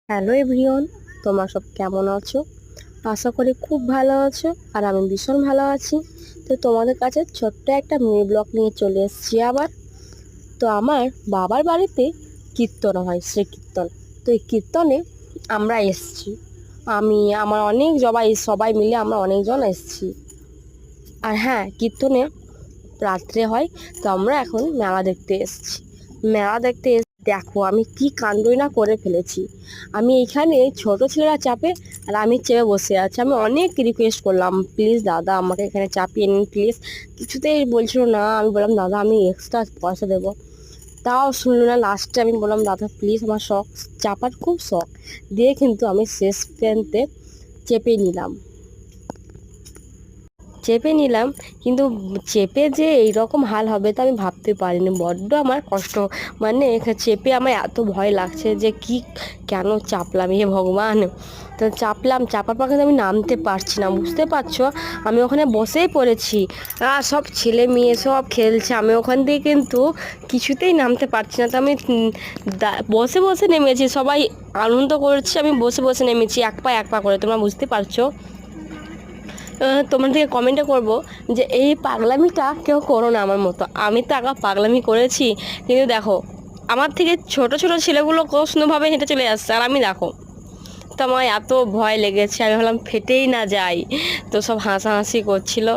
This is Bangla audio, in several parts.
হ্যালো এভরিওয়ান, তোমরা সব কেমন আছো? আশা করি খুব ভালো আছো। আর আমি ভীষণ ভালো আছি। তো তোমাদের কাছে ছোট্ট একটা মিনি ব্লগ নিয়ে চলে এসেছি আবার। তো আমার বাবার বাড়িতে কীর্তন হয়, শ্রী কীর্তন। তো এই কীর্তনে আমরা এসেছি, আমি আমার অনেক সবাই মিলে আমরা অনেকজন এসেছি। আর হ্যাঁ, কীর্তনে রাত্রে হয়। তো আমরা এখন মেলা দেখতে এসেছি। মেলা দেখতে দেখো আমি কি কাণ্ডই না করে ফেলেছি। আমি এইখানে ছোট ছেলেরা চাপে আর আমি চেপে বসে আছি। আমি অনেক রিকোয়েস্ট করলাম, প্লিজ দাদা আমাকে এখানে চাপিয়ে নিন প্লিজ। কিছুতেই বলছিল না। আমি বললাম দাদা আমি এক্সট্রা পয়সা দেবো, তাও শুনলো না। লাস্টে আমি বললাম দাদা প্লিজ, আমার শখ, চাপার খুব শখ। দিয়ে কিন্তু আমি শেষ প্রান্তে চেপে নিলাম চেপে নিলাম কিন্তু চেপে যে এইরকম হাল হবে তা আমি ভাবতে পারিনি। বড্ড আমার কষ্ট, মানে চেপে আমার এত ভয় লাগছে যে কি কেন চাপলাম, হে ভগবান। তো চাপার পর কিন্তু আমি নামতে পারছি না, বুঝতে পারছো? আমি ওখানে বসেই পড়েছি, আর সব ছেলে মেয়ে সব খেলছে, আমি ওখান দিয়ে কিন্তু কিছুতেই নামতে পারছি না। তো আমি বসে বসে নেমেছি, সবাই আনন্দ করছে, আমি বসে বসে নেমেছি এক পা করে। তোমরা বুঝতে পারছো? তোমাদেরকে কমেন্টে করব যে এই পাগলামিটা কেউ করো না আমার মতো। আমি তো আগে পাগলামি করেছি, কিন্তু দেখো আমার থেকে ছোট ছোট ছেলেগুলো কত সুন্দরভাবে হেঁটে চলে আসছে, আর আমি দেখো। তো আমার এত ভয় লেগেছে, আমি ভাবলাম ফেটেই না যাই। তো সব হাসাহাসি করছিল।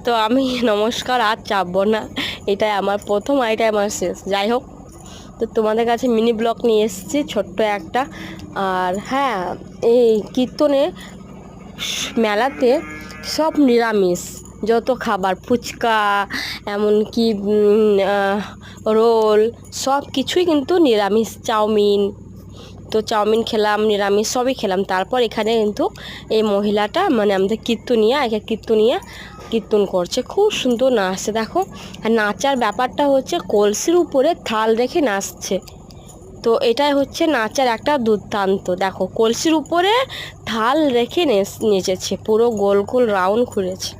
তো আমি নমস্কার, আর চাপবো না, এটাই আমার প্রথম আর এটাই আমার শেষ। যাই হোক, তো তোমাদের কাছে মিনি ব্লগ নিয়ে এসেছি ছোট্ট একটা। আর হ্যাঁ, এই কীর্তনে মেলাতে সব নিরামিষ, যত খাবার, ফুচকা, এমনকি রোল, সব কিছুই কিন্তু নিরামিষ। চাউমিন, তো চাউমিন খেলাম, নিরামিষ সবই খেলাম। তারপর এখানে কিন্তু এই মহিলাটা, মানে আমাদের কীর্তনিয়া কীর্তন করছে, খুব সুন্দর নাচছে দেখো। আর নাচার ব্যাপারটা হচ্ছে কলসির উপরে থাল রেখে নাচছে। তো এটাই হচ্ছে নাচার একটা দুর্দান্ত। দেখো কলসির উপরে থাল রেখে নেচেছে, পুরো গোল গোল রাউন্ড ঘুরেছে।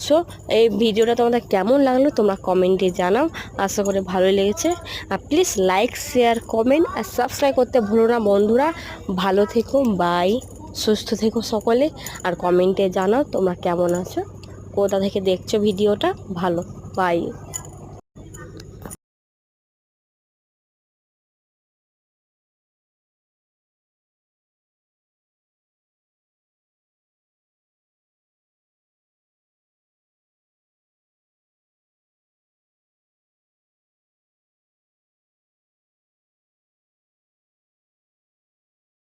সো এই ভিডিওটা তোমাদের কেমন লাগলো তোমরা কমেন্টে জানাও। আশা করি ভালোই লেগেছে। আর প্লিজ লাইক, শেয়ার, কমেন্ট আর সাবস্ক্রাইব করতে ভুলো না বন্ধুরা। ভালো থেকো, বাই। সুস্থ থেকো সকলে। আর কমেন্টে জানাও তোমরা কেমন আছো, কোথা থেকে দেখছো ভিডিওটা। ভালো, বাই।